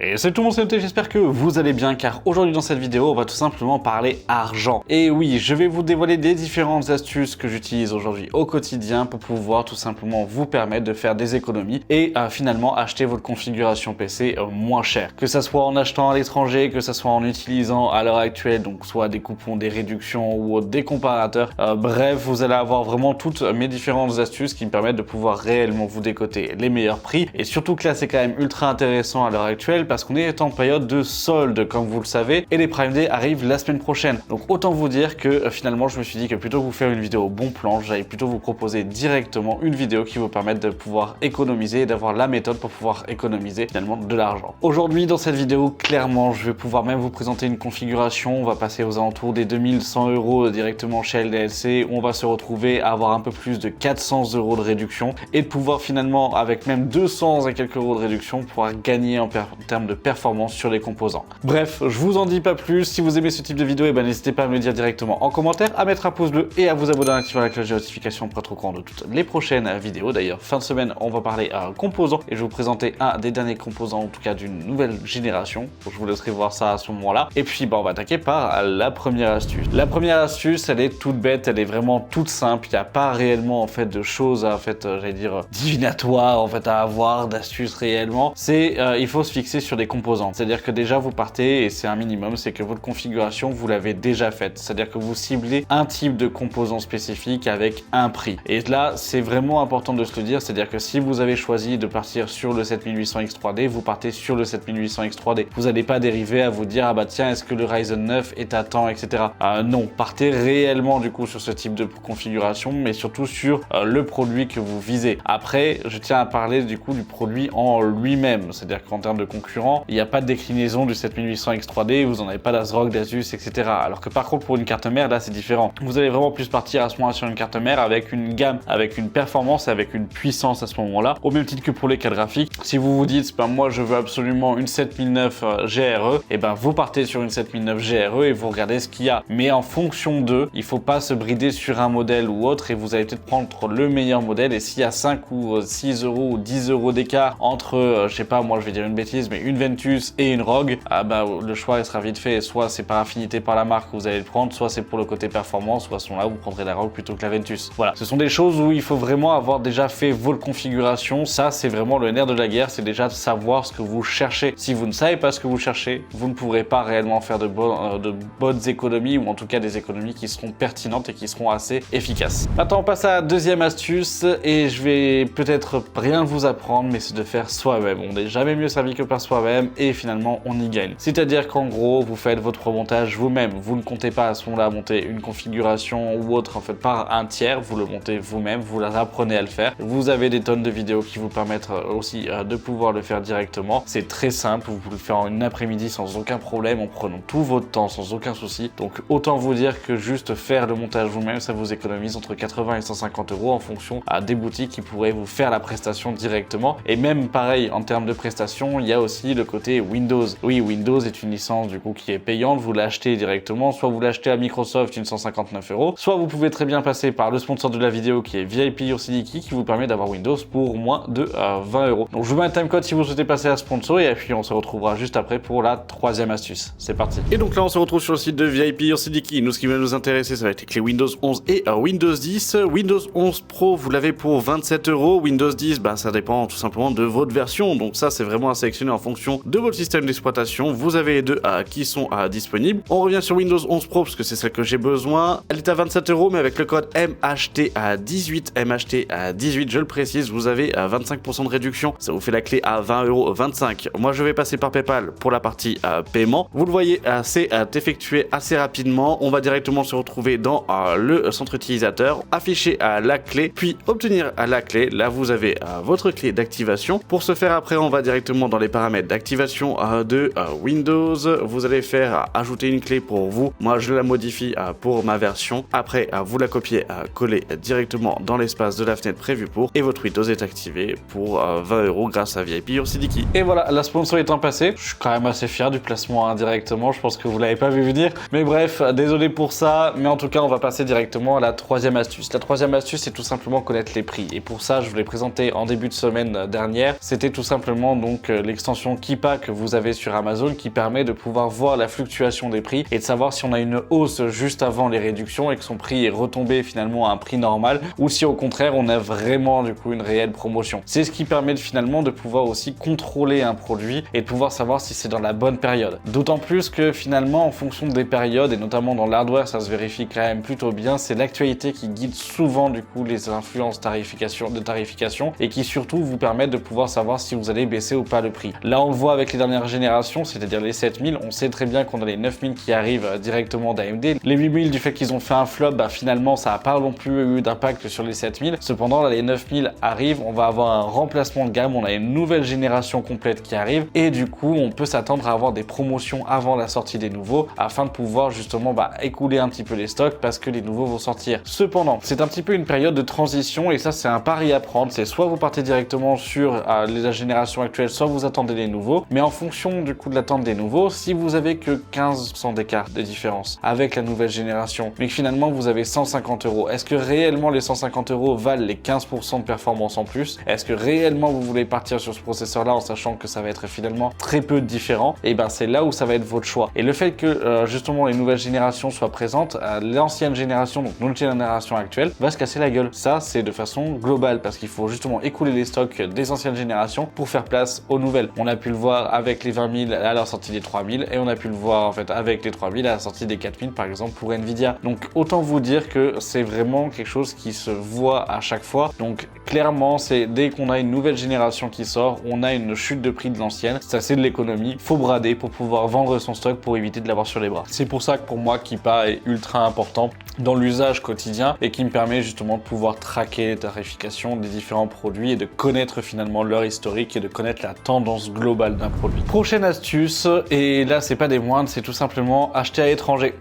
Et salut tout le monde, c'est Noté, j'espère que vous allez bien car aujourd'hui dans cette vidéo on va tout simplement parler argent. Et oui, je vais vous dévoiler des différentes astuces que j'utilise aujourd'hui au quotidien pour pouvoir tout simplement vous permettre de faire des économies et finalement acheter votre configuration PC moins cher. Que ça soit en achetant à l'étranger, que ça soit en utilisant à l'heure actuelle, donc soit des coupons, des réductions ou des comparateurs. Bref, vous allez avoir vraiment toutes mes différentes astuces qui me permettent de pouvoir réellement vous décoter les meilleurs prix. Et surtout que là c'est quand même ultra intéressant à l'heure actuelle parce qu'on est en période de solde comme vous le savez et les Prime Day arrivent la semaine prochaine. Donc autant vous dire que finalement je me suis dit que plutôt que vous faire une vidéo bon plan, j'allais plutôt vous proposer directement une vidéo qui vous permette de pouvoir économiser et d'avoir la méthode pour pouvoir économiser finalement de l'argent. Aujourd'hui dans cette vidéo, clairement je vais pouvoir même vous présenter une configuration. On va passer aux alentours des 2100 € directement chez LDLC où on va se retrouver à avoir un peu plus de 400 € de réduction et de pouvoir finalement avec même 200 et quelques euros de réduction pouvoir gagner en termes de performance sur les composants. Bref, je vous en dis pas plus. Si vous aimez ce type de vidéo, n'hésitez pas à me le dire directement en commentaire, à mettre un pouce bleu et à vous abonner en activant la cloche de notification pour être au courant de toutes les prochaines vidéos. D'ailleurs, fin de semaine, on va parler composants et je vais vous présenter un des derniers composants, en tout cas d'une nouvelle génération. Donc, je vous laisserai voir ça à ce moment-là. Et puis, on va attaquer par la première astuce. La première astuce, elle est toute bête, elle est vraiment toute simple. Il n'y a pas réellement en fait de choses, j'allais dire divinatoires à avoir, d'astuces réellement. C'est il faut se fixer sur des composants. C'est-à-dire que déjà vous partez et c'est un minimum, c'est que votre configuration vous l'avez déjà faite. C'est-à-dire que vous ciblez un type de composant spécifique avec un prix. Et là, c'est vraiment important de se le dire. C'est-à-dire que si vous avez choisi de partir sur le 7800X3D, vous partez sur le 7800X3D. Vous n'allez pas dériver à vous dire ah bah tiens, est-ce que le Ryzen 9 est à temps, etc. Non, partez réellement du coup sur ce type de configuration, mais surtout sur le produit que vous visez. Après, je tiens à parler du coup du produit en lui-même, c'est-à-dire qu'en termes de concurrents, il n'y a pas de déclinaison du 7800X3D, vous n'en avez pas d'Asrock, d'Asus, etc. Alors que par contre pour une carte mère, là c'est différent. Vous allez vraiment plus partir à ce moment-là sur une carte mère avec une gamme, avec une performance, avec une puissance à ce moment-là, au même titre que pour les cartes graphiques. Si vous vous dites, moi je veux absolument une 7009 GRE, et vous partez sur une 7009 GRE et vous regardez ce qu'il y a. Mais en fonction d'eux, il ne faut pas se brider sur un modèle ou autre et vous allez peut-être prendre le meilleur modèle. Et s'il y a 5 ou 6 euros ou 10 euros d'écart entre, je sais pas, moi je vais dire une bêtise, mais une Ventus et une ROG, le choix il sera vite fait. Soit c'est par affinité par la marque que vous allez le prendre, soit c'est pour le côté performance, soit à ce moment-là vous prendrez la ROG plutôt que la Ventus. Voilà, ce sont des choses où il faut vraiment avoir déjà fait votre configuration. Ça c'est vraiment le nerf de la guerre, c'est déjà de savoir ce que vous cherchez. Si vous ne savez pas ce que vous cherchez, vous ne pourrez pas réellement faire de bonnes économies ou en tout cas des économies qui seront pertinentes et qui seront assez efficaces. Maintenant on passe à la deuxième astuce et je vais peut-être rien vous apprendre, mais c'est de faire soi-même. On n'est jamais mieux servi que par soi-même et finalement on y gagne. C'est-à-dire qu'en gros vous faites votre montage vous-même, vous ne comptez pas à ce moment-là monter une configuration ou autre en fait par un tiers, vous le montez vous-même, vous apprenez à le faire. Vous avez des tonnes de vidéos qui vous permettent aussi de pouvoir le faire directement. C'est très simple, vous pouvez le faire en une après-midi sans aucun problème en prenant tout votre temps sans aucun souci. Donc autant vous dire que juste faire le montage vous-même, ça vous économise entre 80 et 150 € en fonction des boutiques qui pourraient vous faire la prestation directement. Et même pareil en termes de prestation, il y a aussi le côté Windows. Oui, Windows est une licence du coup qui est payante, vous l'achetez directement, soit vous l'achetez à Microsoft une 159 €, soit vous pouvez très bien passer par le sponsor de la vidéo qui est VIP Ursidiki qui vous permet d'avoir Windows pour moins de 20 €. Donc je vous mets un timecode si vous souhaitez passer à sponsor et puis on se retrouvera juste après pour la troisième astuce. C'est parti. Et donc là on se retrouve sur le site de VIP Ursidiki. Nous ce qui va nous intéresser ça va être les clés Windows 11 et Windows 10. Windows 11 Pro vous l'avez pour 27 €. Windows 10 ça dépend tout simplement de votre version. Donc ça c'est vraiment à sélectionner en fonction de votre système d'exploitation. Vous avez les deux qui sont disponibles. On revient sur Windows 11 Pro parce que c'est celle que j'ai besoin. Elle est à 27 € mais avec le code MHT18, MHT18 je le précise, vous avez 25% de réduction. Ça vous fait la clé à 20,25 €. Moi je vais passer par PayPal pour la partie paiement. Vous le voyez, c'est effectué assez rapidement. On va directement se retrouver dans le centre utilisateur, afficher la clé, puis obtenir la clé. Là vous avez votre clé d'activation. Pour ce faire après on va directement dans les paramètres d'activation de Windows. Vous allez faire ajouter une clé pour vous. Moi je la modifie pour ma version. Après vous la copiez, coller directement dans l'espace de la fenêtre prévue pour et votre Windows est activé pour 20 € grâce à VIP Ursidiki. Et voilà, la sponsor étant passée, je suis quand même assez fier du placement indirectement. Je pense que vous l'avez pas vu venir. Mais bref, désolé pour ça. Mais en tout cas, on va passer directement à la troisième astuce. La troisième astuce, c'est tout simplement connaître les prix. Et pour ça, je vous l'ai présenté en début de semaine dernière. C'était tout simplement donc l'extension l'application Keepa que vous avez sur Amazon qui permet de pouvoir voir la fluctuation des prix et de savoir si on a une hausse juste avant les réductions et que son prix est retombé finalement à un prix normal ou si au contraire on a vraiment du coup une réelle promotion. C'est ce qui permet finalement de pouvoir aussi contrôler un produit et de pouvoir savoir si c'est dans la bonne période. D'autant plus que finalement en fonction des périodes et notamment dans l'hardware ça se vérifie quand même plutôt bien, c'est l'actualité qui guide souvent du coup les influences de tarification et qui surtout vous permettent de pouvoir savoir si vous allez baisser ou pas le prix. Là on le voit avec les dernières générations, c'est-à-dire les 7000, on sait très bien qu'on a les 9000 qui arrivent directement d'AMD. Les 8000 du fait qu'ils ont fait un flop, finalement ça n'a pas non plus eu d'impact sur les 7000. Cependant là les 9000 arrivent, on va avoir un remplacement de gamme, on a une nouvelle génération complète qui arrive et du coup on peut s'attendre à avoir des promotions avant la sortie des nouveaux afin de pouvoir justement écouler un petit peu les stocks parce que les nouveaux vont sortir. Cependant c'est un petit peu une période de transition et ça c'est un pari à prendre, c'est soit vous partez directement sur la génération actuelle, soit vous attendez les nouveaux, mais en fonction du coup de l'attente des nouveaux, si vous avez que 15% d'écart de différence avec la nouvelle génération, mais que finalement vous avez 150 €, est-ce que réellement les 150 € valent les 15% de performance en plus? Est-ce que réellement vous voulez partir sur ce processeur là en sachant que ça va être finalement très peu différent? Et ben c'est là où ça va être votre choix. Et le fait que justement les nouvelles générations soient présentes, l'ancienne génération, donc notre génération actuelle, va se casser la gueule. Ça c'est de façon globale parce qu'il faut justement écouler les stocks des anciennes générations pour faire place aux nouvelles. On a pu le voir avec les 20 000 à la sortie des 3000 et on a pu le voir en fait avec les 3000 à la sortie des 4000 par exemple pour Nvidia. Donc autant vous dire que c'est vraiment quelque chose qui se voit à chaque fois. Donc clairement c'est dès qu'on a une nouvelle génération qui sort, on a une chute de prix de l'ancienne. C'est de l'économie, faut brader pour pouvoir vendre son stock pour éviter de l'avoir sur les bras. C'est pour ça que pour moi Keepa est ultra important dans l'usage quotidien et qui me permet justement de pouvoir traquer les tarifications des différents produits et de connaître finalement leur historique et de connaître la tendance globale d'un produit. Prochaine astuce, et là c'est pas des moindres, c'est tout simplement acheter à l'étranger.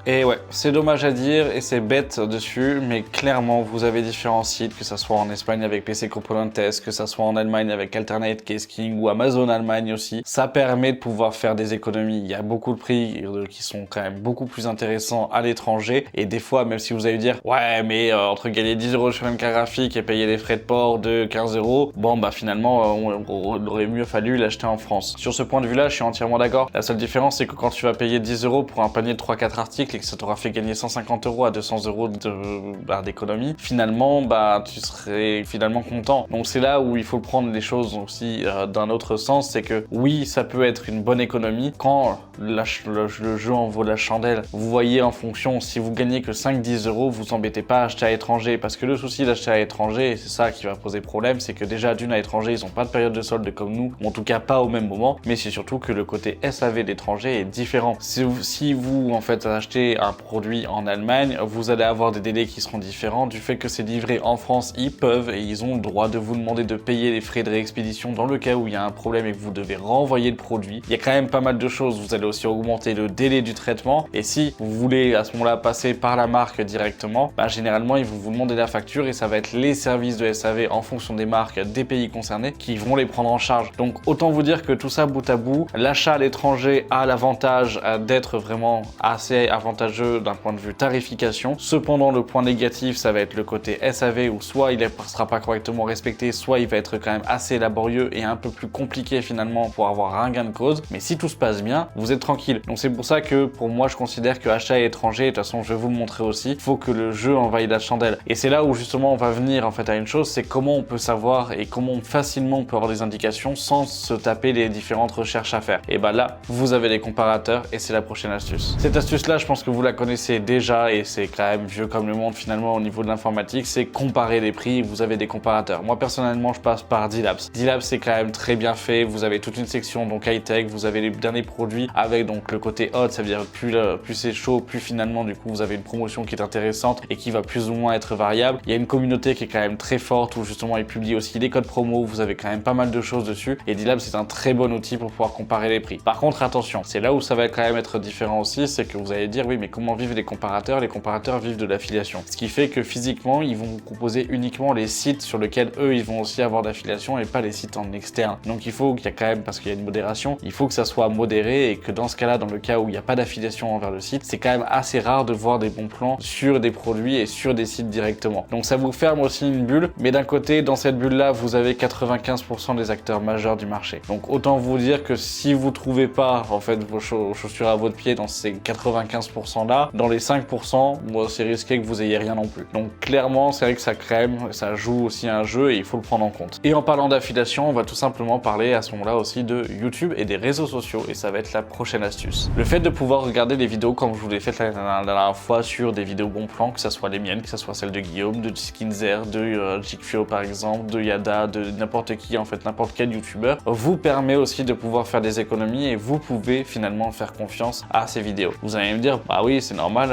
Et ouais, c'est dommage à dire et c'est bête dessus, mais clairement, vous avez différents sites, que ça soit en Espagne avec PC Component Test, que ça soit en Allemagne avec Alternate Case King ou Amazon Allemagne aussi. Ça permet de pouvoir faire des économies. Il y a beaucoup de prix qui sont quand même beaucoup plus intéressants à l'étranger. Et des fois, même si vous allez dire, ouais, mais entre gagner 10 € sur une carte graphique et payer des frais de port de 15 €, bon, finalement, on aurait mieux fallu l'acheter en France. Sur ce point de vue-là, je suis entièrement d'accord. La seule différence, c'est que quand tu vas payer 10 € pour un panier de 3-4 articles, et que ça t'aura fait gagner 150 € à 200 € d'économie, finalement, tu serais finalement content. Donc c'est là où il faut prendre les choses aussi d'un autre sens, c'est que oui, ça peut être une bonne économie quand le jeu en vaut la chandelle. Vous voyez en fonction, si vous gagnez que 5-10 €, vous embêtez pas à acheter à l'étranger, parce que le souci d'acheter à l'étranger, et c'est ça qui va poser problème, c'est que déjà d'une à l'étranger, ils ont pas de période de solde comme nous, ou en tout cas pas au même moment, mais c'est surtout que le côté SAV d'étranger est différent. Si vous en fait achetez un produit en Allemagne, vous allez avoir des délais qui seront différents. Du fait que c'est livré en France, ils peuvent et ils ont le droit de vous demander de payer les frais de réexpédition dans le cas où il y a un problème et que vous devez renvoyer le produit. Il y a quand même pas mal de choses. Vous allez aussi augmenter le délai du traitement et si vous voulez à ce moment-là passer par la marque directement, généralement ils vont vous demander la facture et ça va être les services de SAV en fonction des marques des pays concernés qui vont les prendre en charge. Donc autant vous dire que tout ça bout à bout, l'achat à l'étranger a l'avantage d'être vraiment assez avantageux d'un point de vue tarification. Cependant, le point négatif, ça va être le côté SAV où soit il ne sera pas correctement respecté, soit il va être quand même assez laborieux et un peu plus compliqué finalement pour avoir un gain de cause. Mais si tout se passe bien, vous êtes tranquille. Donc c'est pour ça que pour moi, je considère que achat à l'étranger, de toute façon, je vais vous le montrer aussi, il faut que le jeu envahisse la chandelle. Et c'est là où justement on va venir en fait à une chose, c'est comment on peut savoir et comment facilement on peut avoir des indications sans se taper les différentes recherches à faire. Et là, vous avez les comparateurs et c'est la prochaine astuce. Cette astuce là, je pense que vous la connaissez déjà et c'est quand même vieux comme le monde finalement au niveau de l'informatique, c'est comparer les prix, vous avez des comparateurs. Moi personnellement je passe par D-Labs. D-Labs c'est quand même très bien fait, vous avez toute une section donc high-tech, vous avez les derniers produits avec donc le côté hot, ça veut dire plus c'est chaud, plus finalement du coup vous avez une promotion qui est intéressante et qui va plus ou moins être variable. Il y a une communauté qui est quand même très forte où justement ils publient aussi des codes promo, vous avez quand même pas mal de choses dessus et D-Labs c'est un très bon outil pour pouvoir comparer les prix. Par contre attention, c'est là où ça va quand même être différent aussi, c'est que vous allez dire oui oui, mais comment vivent les comparateurs? Les comparateurs vivent de l'affiliation. Ce qui fait que physiquement, ils vont vous proposer uniquement les sites sur lesquels eux, ils vont aussi avoir d'affiliation et pas les sites en externe. Donc il faut qu'il y a quand même, parce qu'il y a une modération, il faut que ça soit modéré et que dans ce cas-là, dans le cas où il n'y a pas d'affiliation envers le site, c'est quand même assez rare de voir des bons plans sur des produits et sur des sites directement. Donc ça vous ferme aussi une bulle, mais d'un côté, dans cette bulle-là, vous avez 95% des acteurs majeurs du marché. Donc autant vous dire que si vous trouvez pas en fait vos chaussures à votre pied dans ces 95% là, dans les 5%, moi c'est risqué que vous ayez rien non plus. Donc clairement, c'est vrai que ça crème, ça joue aussi un jeu et il faut le prendre en compte. Et en parlant d'affiliation, on va tout simplement parler à ce moment-là aussi de YouTube et des réseaux sociaux et ça va être la prochaine astuce. Le fait de pouvoir regarder les vidéos comme je vous l'ai fait la dernière fois sur des vidéos bons plans, que ce soit les miennes, que ce soit celles de Guillaume, de Skinzer, de Jigfio par exemple, de Yada, de n'importe qui, en fait n'importe quel youtubeur, vous permet aussi de pouvoir faire des économies et vous pouvez finalement faire confiance à ces vidéos. Vous allez me dire, bah oui c'est normal,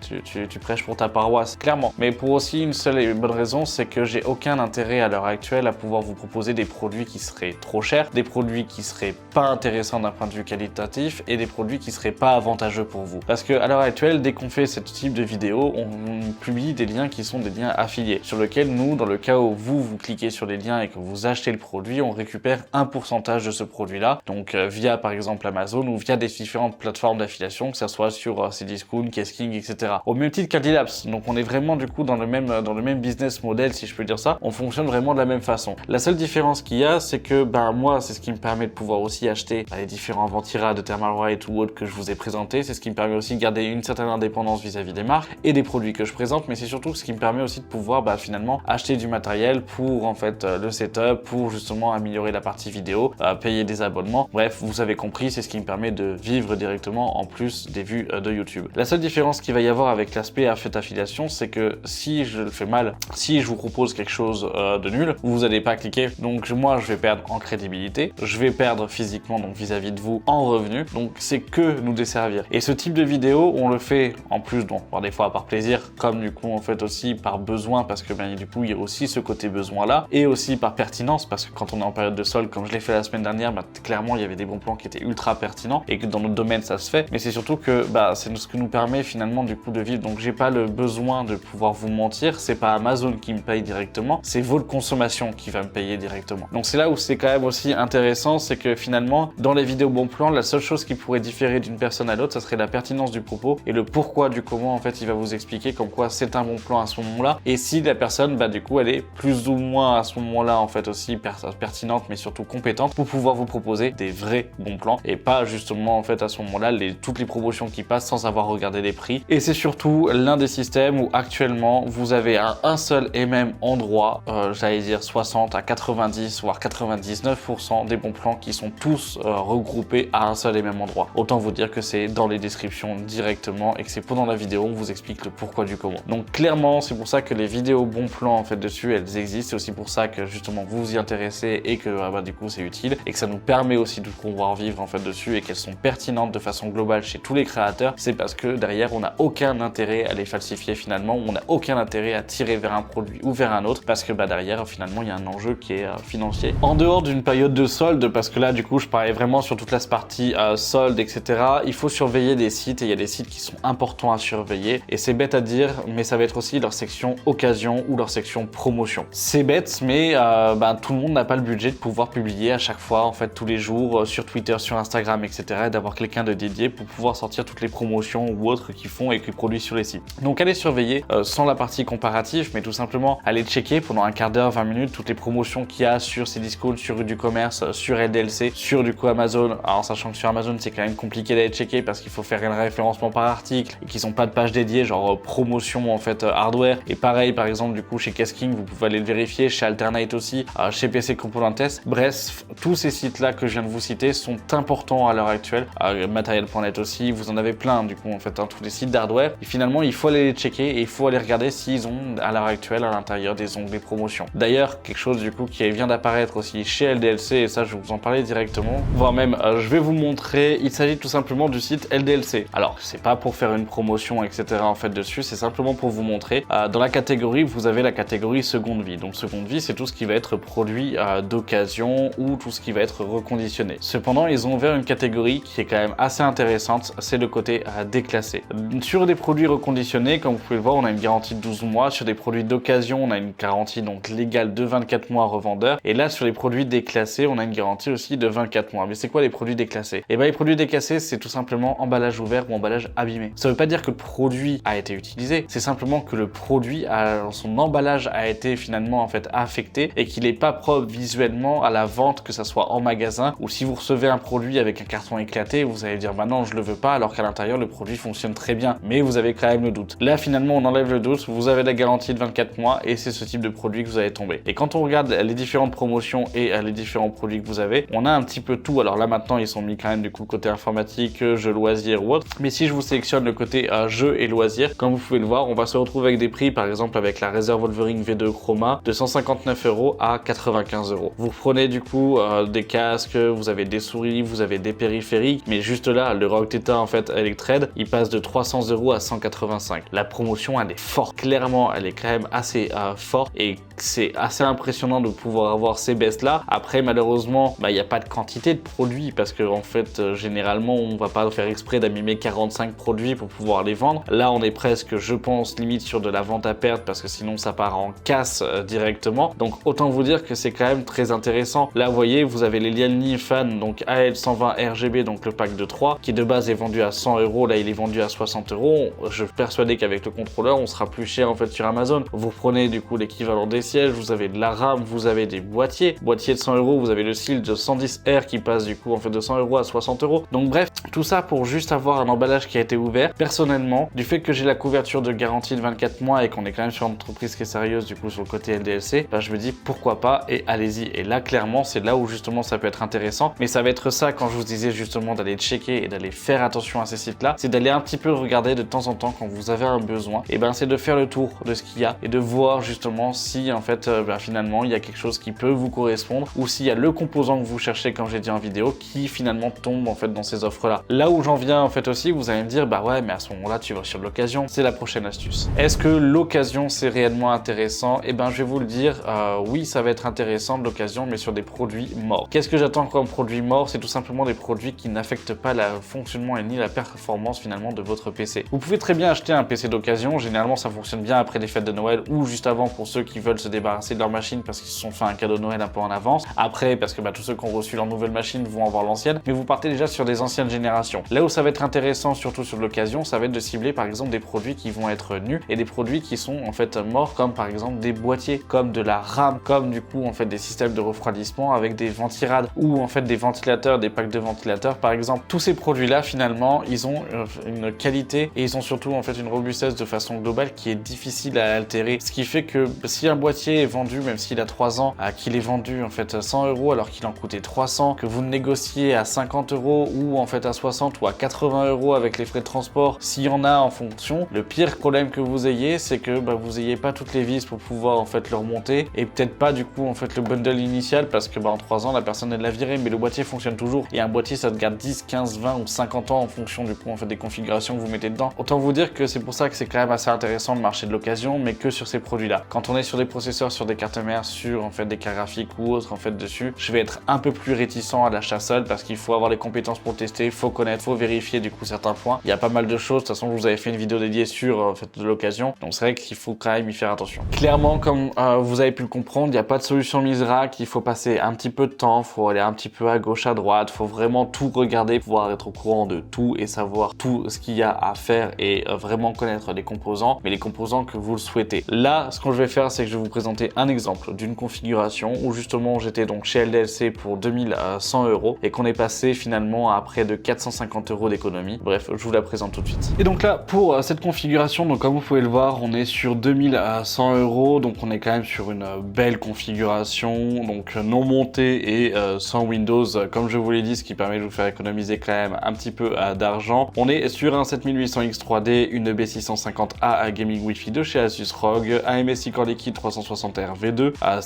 tu prêches pour ta paroisse, clairement. Mais pour aussi une seule et bonne raison, c'est que j'ai aucun intérêt à l'heure actuelle à pouvoir vous proposer des produits qui seraient trop chers, des produits qui seraient pas intéressants d'un point de vue qualitatif et des produits qui seraient pas avantageux pour vous. Parce que à l'heure actuelle, dès qu'on fait ce type de vidéo, on publie des liens qui sont des liens affiliés, sur lesquels nous, dans le cas où vous cliquez sur les liens et que vous achetez le produit, on récupère un pourcentage de ce produit-là, donc via par exemple Amazon ou via des différentes plateformes d'affiliation, que ce soit sur Cdiscount, Kesking, etc. Au même titre qu'Adilabs, donc on est vraiment du coup dans le même business model, si je peux dire ça, on fonctionne vraiment de la même façon. La seule différence qu'il y a, c'est que moi, c'est ce qui me permet de pouvoir aussi acheter les différents Ventira de Thermalright ou autres que je vous ai présentés, c'est ce qui me permet aussi de garder une certaine indépendance vis-à-vis des marques et des produits que je présente, mais c'est surtout ce qui me permet aussi de pouvoir finalement acheter du matériel pour en fait le setup, pour justement améliorer la partie vidéo, payer des abonnements. Bref, vous avez compris, c'est ce qui me permet de vivre directement en plus des vues de YouTube. La seule différence qu'il va y avoir avec l'aspect affiliation, c'est que si je le fais mal, si je vous propose quelque chose de nul, vous n'allez pas cliquer. Donc moi, je vais perdre en crédibilité, je vais perdre physiquement donc vis-à-vis de vous en revenus. Donc c'est que nous desservir. Et ce type de vidéo, on le fait en plus donc des fois par plaisir, comme du coup en fait aussi par besoin, parce que du coup il y a aussi ce côté besoin là, et aussi par pertinence, parce que quand on est en période de solde, comme je l'ai fait la semaine dernière, clairement il y avait des bons plans qui étaient ultra pertinents et que dans notre domaine ça se fait. Mais c'est surtout que c'est ce que nous permet finalement du coup de vivre. Donc j'ai pas le besoin de pouvoir vous mentir, c'est pas Amazon qui me paye directement, c'est votre consommation qui va me payer directement. Donc c'est là où c'est quand même aussi intéressant, c'est que finalement dans les vidéos bon plan, la seule chose qui pourrait différer d'une personne à l'autre, ça serait la pertinence du propos et le pourquoi du comment en fait il va vous expliquer comme quoi c'est un bon plan à ce moment-là, et si la personne du coup elle est plus ou moins à ce moment-là en fait aussi pertinente mais surtout compétente pour pouvoir vous proposer des vrais bons plans et pas justement en fait à ce moment-là toutes les promotions qui passent sans avoir regardé les prix. Et c'est surtout l'un des systèmes où actuellement vous avez un seul et même endroit, j'allais dire 60 à 90 voire 99% des bons plans qui sont tous regroupés à un seul et même endroit. Autant vous dire que c'est dans les descriptions directement et que c'est pendant la vidéo on vous explique le pourquoi du comment. Donc clairement c'est pour ça que les vidéos bons plans en fait dessus elles existent, c'est aussi pour ça que justement vous vous y intéressez et que du coup c'est utile et que ça nous permet aussi de pouvoir vivre en fait dessus et qu'elles sont pertinentes de façon globale chez tous les créateurs. C'est parce que derrière on n'a aucun intérêt à les falsifier finalement, on n'a aucun intérêt à tirer vers un produit ou vers un autre parce que derrière finalement il y a un enjeu qui est financier. En dehors d'une période de solde, parce que là du coup je parlais vraiment sur toute la partie solde etc, il faut surveiller des sites et il y a des sites qui sont importants à surveiller et c'est bête à dire mais ça va être aussi leur section occasion ou leur section promotion. C'est bête mais tout le monde n'a pas le budget de pouvoir publier à chaque fois en fait tous les jours sur Twitter, sur Instagram etc, et d'avoir quelqu'un de dédié pour pouvoir sortir toutes les promotions ou autres qu'ils font et qu'ils produisent sur les sites. Donc allez surveiller sans la partie comparative mais tout simplement allez checker pendant un quart d'heure, 20 minutes toutes les promotions qu'il y a sur Cdiscount, sur du commerce, sur LDLC, sur du coup Amazon. Alors sachant que sur Amazon c'est quand même compliqué d'aller checker parce qu'il faut faire un référencement par article et qu'ils n'ont pas de page dédiée genre promotion en fait hardware. Et pareil par exemple du coup chez Kesking vous pouvez aller le vérifier, chez Alternate aussi, chez PC Component Test. Bref, tous ces sites là que je viens de vous citer sont importants à l'heure actuelle. Material.net aussi, vous en avez plein du coup en fait tous les sites d'hardware et finalement il faut aller les checker et il faut aller regarder s'ils ont à l'heure actuelle à l'intérieur des onglets promotion. D'ailleurs quelque chose du coup qui vient d'apparaître aussi chez LDLC et ça je vais vous en parler directement, voire même je vais vous montrer, il s'agit tout simplement du site LDLC. Alors c'est pas pour faire une promotion etc en fait dessus, c'est simplement pour vous montrer. Dans la catégorie vous avez la catégorie seconde vie, donc seconde vie c'est tout ce qui va être produit d'occasion ou tout ce qui va être reconditionné. Cependant ils ont ouvert une catégorie qui est quand même assez intéressante, c'est le côté déclassés. Sur des produits reconditionnés, comme vous pouvez le voir, on a une garantie de 12 mois. Sur des produits d'occasion, on a une garantie donc légale de 24 mois revendeur. Et là, sur les produits déclassés, on a une garantie aussi de 24 mois. Mais c'est quoi les produits déclassés? Et bien, les produits déclassés, c'est tout simplement emballage ouvert ou emballage abîmé. Ça veut pas dire que le produit a été utilisé, c'est simplement que le produit, son emballage a été finalement en fait affecté et qu'il n'est pas propre visuellement à la vente, que ça soit en magasin ou si vous recevez un produit avec un carton éclaté, vous allez dire bah non, je le veux pas, alors qu'à l'intérieur le produit fonctionne très bien, mais vous avez quand même le doute. Là finalement on enlève le doute, vous avez la garantie de 24 mois et c'est ce type de produit que vous allez tomber. Et quand on regarde les différentes promotions et les différents produits que vous avez, on a un petit peu tout. Alors là maintenant ils sont mis quand même du coup côté informatique, jeux loisirs ou autre, mais si je vous sélectionne le côté jeux et loisirs, comme vous pouvez le voir, on va se retrouver avec des prix, par exemple avec la Razer Wolverine V2 Chroma de 159 € à 95 €. Vous prenez du coup des casques, vous avez des souris, vous avez des périphériques, mais juste là le Rogue Theta en fait Electred il passe de 300 € à 185. La promotion elle est forte, clairement elle est quand même assez forte et c'est assez impressionnant de pouvoir avoir ces baisses là. Après malheureusement il n'y a pas de quantité de produits parce que en fait généralement on va pas faire exprès d'abîmer 45 produits pour pouvoir les vendre. Là on est presque je pense limite sur de la vente à perte parce que sinon ça part en casse directement. Donc autant vous dire que c'est quand même très intéressant. Là vous voyez vous avez les Lialni Fan donc AL120 RGB donc le pack de 3 qui de base est vendu à 100 €. Là il est vendu à 60 €. Je suis persuadé qu'avec le contrôleur on sera plus cher en fait sur Amazon. Vous prenez du coup l'équivalent des sièges, vous avez de la RAM, vous avez des boîtiers de 100 €, vous avez le Shield de 110R qui passe du coup en fait de 100 € à 60 €. Donc bref, tout ça pour juste avoir un emballage qui a été ouvert. Personnellement, du fait que j'ai la couverture de garantie de 24 mois et qu'on est quand même sur une entreprise qui est sérieuse du coup sur le côté LDLC, bah, je me dis pourquoi pas et allez-y. Et là clairement c'est là où justement ça peut être intéressant, mais ça va être ça quand je vous disais justement d'aller checker et d'aller faire attention à ces sites là, c'est d'aller un petit peu regarder de temps en temps quand vous avez un besoin, et ben c'est de faire le tour de ce qu'il y a et de voir justement si en fait finalement il y a quelque chose qui peut vous correspondre ou s'il y a le composant que vous cherchez comme j'ai dit en vidéo qui finalement tombe en fait dans ces offres là. Là où j'en viens en fait aussi, vous allez me dire bah ouais mais à ce moment là tu vas sur l'occasion, c'est la prochaine astuce. Est-ce que l'occasion c'est réellement intéressant? Et ben je vais vous le dire, oui ça va être intéressant de l'occasion mais sur des produits morts. Qu'est-ce que j'attends comme produit mort? C'est tout simplement des produits qui n'affectent pas le fonctionnement et ni la performance finalement de votre PC. Vous pouvez très bien acheter un PC d'occasion, généralement ça fonctionne bien après les fêtes de Noël ou juste avant pour ceux qui veulent se débarrasser de leur machine parce qu'ils se sont fait un cadeau de Noël un peu en avance. Après parce que tous ceux qui ont reçu leur nouvelle machine vont avoir l'ancienne, mais vous partez déjà sur des anciennes générations. Là où ça va être intéressant surtout sur l'occasion, ça va être de cibler par exemple des produits qui vont être nus et des produits qui sont en fait morts, comme par exemple des boîtiers, comme de la RAM, comme du coup en fait des systèmes de refroidissement avec des ventirades ou en fait des ventilateurs, des packs de ventilateurs par exemple. Tous ces produits là finalement ils ont une qualité et ils ont surtout en fait une robustesse de façon globale qui est difficile à altérer, ce qui fait que si un boîtier est vendu même s'il a 3 ans, qu'il est vendu en fait 100 € alors qu'il en coûtait 300, que vous le négociez à 50 € ou en fait à 60 ou à 80 € avec les frais de transport, s'il y en a en fonction, le pire problème que vous ayez c'est que vous ayez pas toutes les vis pour pouvoir en fait le remonter et peut-être pas du coup en fait le bundle initial parce que en 3 ans la personne elle l'a viré mais le boîtier fonctionne toujours et un boîtier ça te garde 10, 15, 20 ou 50 ans en fonction du coup en fait des configurations que vous mettez dedans. Autant vous dire que c'est pour ça que c'est quand même assez intéressant le marché de l'occasion mais que sur ces produits là. Quand on est sur des processeurs, sur des cartes mères, sur en fait des cartes graphiques ou autres en fait dessus, je vais être un peu plus réticent à l'achat seul parce qu'il faut avoir les compétences pour tester, faut connaître, faut vérifier du coup certains points. Il y a pas mal de choses, de toute façon je vous avais fait une vidéo dédiée sur en fait de l'occasion, donc c'est vrai qu'il faut quand même y faire attention. Clairement comme vous avez pu le comprendre, il n'y a pas de solution miracle, il faut passer un petit peu de temps, il faut aller un petit peu à gauche à droite, il faut vraiment tout regarder, pouvoir être au courant de tout et savoir tout ce qu'il y a à faire et vraiment connaître les composants, mais les composants que vous le souhaitez. Là ce que je vais faire c'est que je vais vous présenter un exemple d'une configuration où justement j'étais donc chez LDLC pour 2100 € et qu'on est passé finalement à près de 450 € d'économie. Bref, je vous la présente tout de suite. Et donc là, pour cette configuration, donc comme vous pouvez le voir, on est sur 2100 €, donc on est quand même sur une belle configuration, donc non montée et sans Windows, comme je vous l'ai dit, ce qui permet de vous faire économiser quand même un petit peu d'argent. On est sur un 7800X 3D, une B650A à Gaming Wi-Fi de chez Asus ROG, un MSI Core Liquid 360R V2 à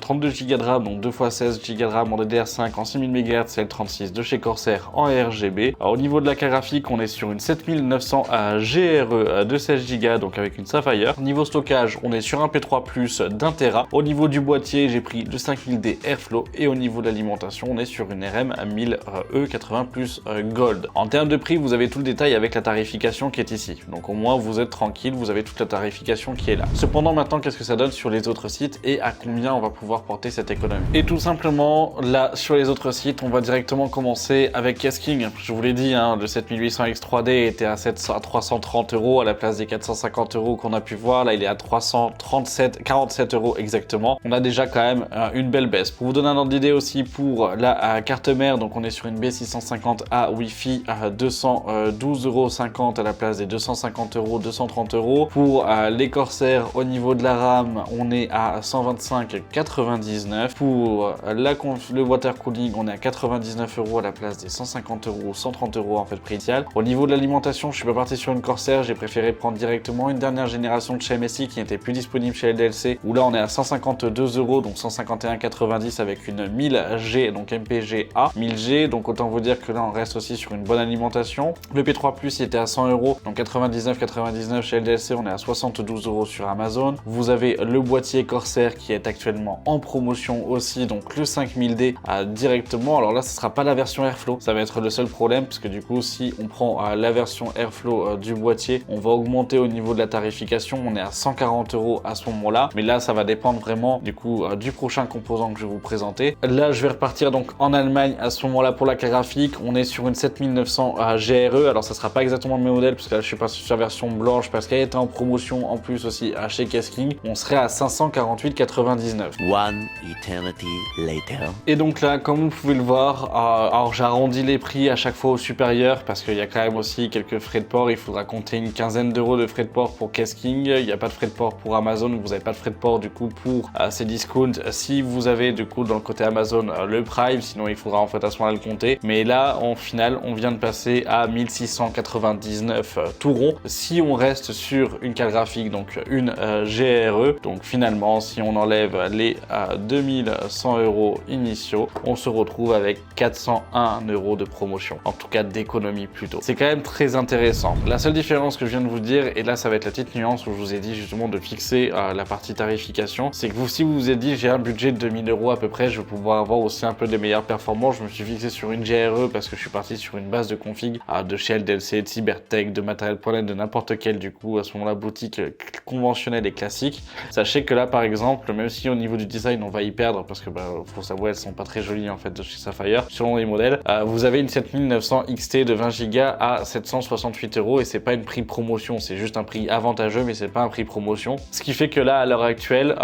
32 Go de RAM, donc 2 x 16 Go de RAM en DDR5 en 6000 MHz, L36 de chez Corsair en RGB RGB. Alors, au niveau de la carte graphique, on est sur une 7900 GRE de 16 Go, donc avec une Sapphire. Niveau stockage, on est sur un P3+ d'un Tera. Au niveau du boîtier, j'ai pris le 5000D Airflow et au niveau de l'alimentation, on est sur une RM 1000E 80+ Gold. En termes de prix, vous avez tout le détail avec la tarification qui est ici. Donc au moins, vous êtes tranquille, vous avez toute la tarification qui est là. Cependant, maintenant, qu'est-ce que ça donne sur les autres sites et à combien on va pouvoir porter cette économie? Et tout simplement, là, sur les autres sites, on va directement commencer avec Kesking. Je vous l'ai dit, hein, le 7800 X3D était à 330 € à la place des 450 € qu'on a pu voir. Là, il est à 47 € exactement. On a déjà quand même une belle baisse. Pour vous donner un ordre d'idée aussi pour la carte mère, donc on est sur une B650A Wi-Fi à 212,50 € à la place des 250 €, 230 €. Pour les Corsair, au niveau de la RAM, on est à 125,99 €. Pour le water cooling, on est à 99 € à la place des 150 €, 130 € en fait prix initial. Au niveau de l'alimentation, je suis pas parti sur une Corsair, j'ai préféré prendre directement une dernière génération de chez MSI qui n'était plus disponible chez LDLC, où là on est à 152 €, donc 151,90 avec une 1000G, donc MPG-A 1000G, donc autant vous dire que là on reste aussi sur une bonne alimentation. Le P3+, il était à 100 €, donc 99,99 chez LDLC, on est à 72 € sur Amazon. Vous avez le boîtier Corsair qui est actuellement en promotion aussi, donc le 5000D directement. Alors là, ce sera pas la version Airflow, ça va être le seul problème, parce que du coup, si on prend la version Airflow du boîtier, on va augmenter au niveau de la tarification, on est à 140 € à ce moment-là, mais là, ça va dépendre vraiment du coup du prochain composant que je vais vous présenter. Là, je vais repartir donc en Allemagne à ce moment-là pour la carte graphique, on est sur une 7900 GRE, alors ça sera pas exactement le même modèle, parce que là, je suis passé sur la version blanche, parce qu'elle était en promotion en plus aussi chez Kesking, on serait à 548,99. One eternity later. Et donc là, comme vous pouvez le voir, alors j'arrondis les prix à chaque fois au supérieur parce qu'il y a quand même aussi quelques frais de port. Il faudra compter une quinzaine d'euros de frais de port pour Kesking. Il n'y a pas de frais de port pour Amazon. Vous n'avez pas de frais de port du coup pour ces discounts. Si vous avez du coup dans le côté Amazon le Prime, sinon il faudra en fait à ce moment-là le compter. Mais là, en final, on vient de passer à 1699 tout rond. Si on reste sur une carte graphique, donc une GRE, donc finalement, si on enlève les 2100 € initiaux, on se retrouve avec 401 € de promotion, en tout cas d'économie plutôt. C'est quand même très intéressant. La seule différence que je viens de vous dire, et là ça va être la petite nuance où je vous ai dit justement de fixer la partie tarification, c'est que si vous vous êtes dit j'ai un budget de 2000 € à peu près, je vais pouvoir avoir aussi un peu des meilleures performances, je me suis fixé sur une GRE parce que je suis parti sur une base de config de chez LDLC, de Cybertech, de Matériel.net, de n'importe quelle du coup à ce moment-là boutique conventionnelle et classique. Sachez que là par exemple, même si au niveau du design on va y perdre parce que faut savoir elles sont pas très jolies en fait de chez Sapphire selon les modèles, vous avez une 7900 XT de 20 Go à 768 € et c'est pas une prix promotion, c'est juste un prix avantageux mais c'est pas un prix promotion, ce qui fait que là à l'heure actuelle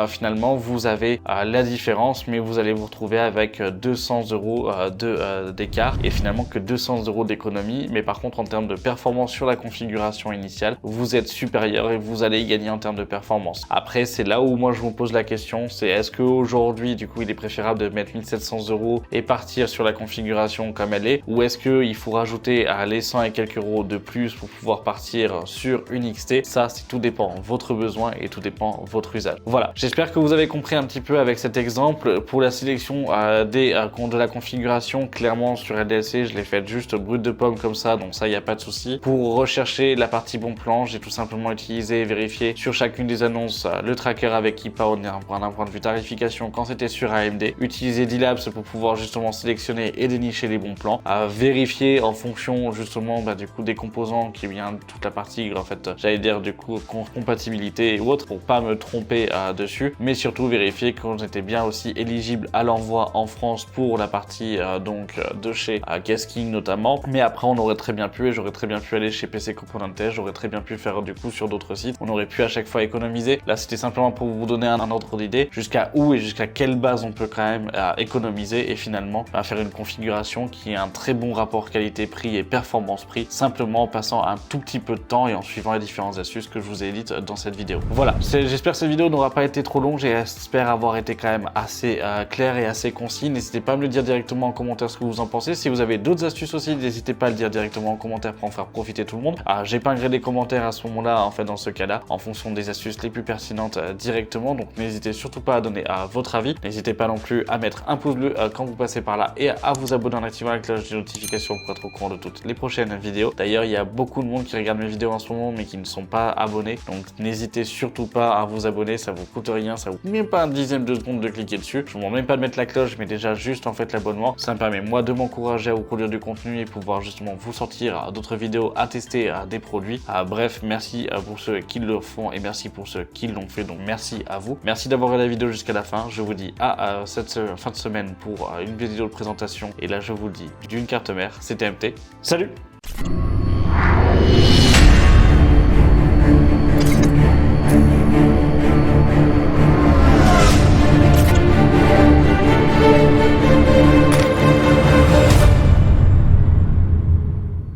finalement vous avez la différence, mais vous allez vous retrouver avec 200 € d'écart et finalement que 200 € d'économie. Mais par contre en termes de performance sur la configuration initiale, vous êtes supérieur et vous allez y gagner en termes de performance. Après c'est là où moi je vous pose la question, c'est est-ce qu'aujourd'hui du coup il est préférable de mettre 1700 € et partir sur la configuration comme elle est, ou est-ce qu'il faut rajouter les 100 et quelques euros de plus pour pouvoir partir sur une XT? Ça c'est tout dépend votre besoin et tout dépend votre usage. Voilà, j'espère que vous avez compris un petit peu avec cet exemple. Pour la sélection de la configuration, clairement sur LDLC je l'ai fait juste brut de pomme comme ça, donc ça il n'y a pas de souci. Pour rechercher la partie bon plan, j'ai tout simplement utilisé et vérifié sur chacune des annonces le tracker avec IPA d'un point de vue tarification quand c'était sur AMD, utiliser D-Labs pour pouvoir justement sélectionner et dénicher les bons plans, vérifier en fonction justement du coup des composants qui viennent toute la partie en fait j'allais dire du coup compatibilité et autres pour pas me tromper dessus, mais surtout vérifier qu'on était bien aussi éligible à l'envoi en France pour la partie donc de chez Kesking notamment. Mais après on aurait très bien pu, et j'aurais très bien pu aller chez PC Component Test, j'aurais très bien pu faire du coup sur d'autres sites, on aurait pu à chaque fois économiser. Là c'était simplement pour vous donner un ordre d'idée jusqu'à où et jusqu'à quelle base on peut quand même économiser et finalement faire une configuration qui ait un très bon rapport qualité-prix et performance-prix, simplement en passant un tout petit peu de temps et en suivant les différentes astuces que je vous ai dites dans cette vidéo. Voilà, j'espère que cette vidéo n'aura pas été trop longue, j'espère avoir été quand même assez clair et assez concis. N'hésitez pas à me le dire directement en commentaire ce que vous en pensez. Si vous avez d'autres astuces aussi, n'hésitez pas à le dire directement en commentaire pour en faire profiter tout le monde. J'épinglerai les commentaires à ce moment-là, en fait dans ce cas-là, en fonction des astuces les plus pertinentes directement, donc n'hésitez surtout pas à donner votre avis. N'hésitez pas non plus à mettre un pouce bleu quand vous passez par là et à vous abonner en activant la cloche cloche de notification pour être au courant de toutes les prochaines vidéos. D'ailleurs, il y a beaucoup de monde qui regarde mes vidéos en ce moment mais qui ne sont pas abonnés. Donc n'hésitez surtout pas à vous abonner, ça vous coûte rien, ça vous coûte même pas un dixième de seconde de cliquer dessus. Je ne vous demande même pas de mettre la cloche, mais déjà juste en fait l'abonnement. Ça me permet moi de m'encourager à vous produire du contenu et pouvoir justement vous sortir d'autres vidéos à tester, des produits. Bref, merci pour ceux qui le font et merci pour ceux qui l'ont fait. Donc merci à vous. Merci d'avoir regardé la vidéo jusqu'à la fin. Je vous dis à cette fin de semaine pour une vidéo de présentation. Et là, je vous le dis d'une carte mère, c'était MT. Salut!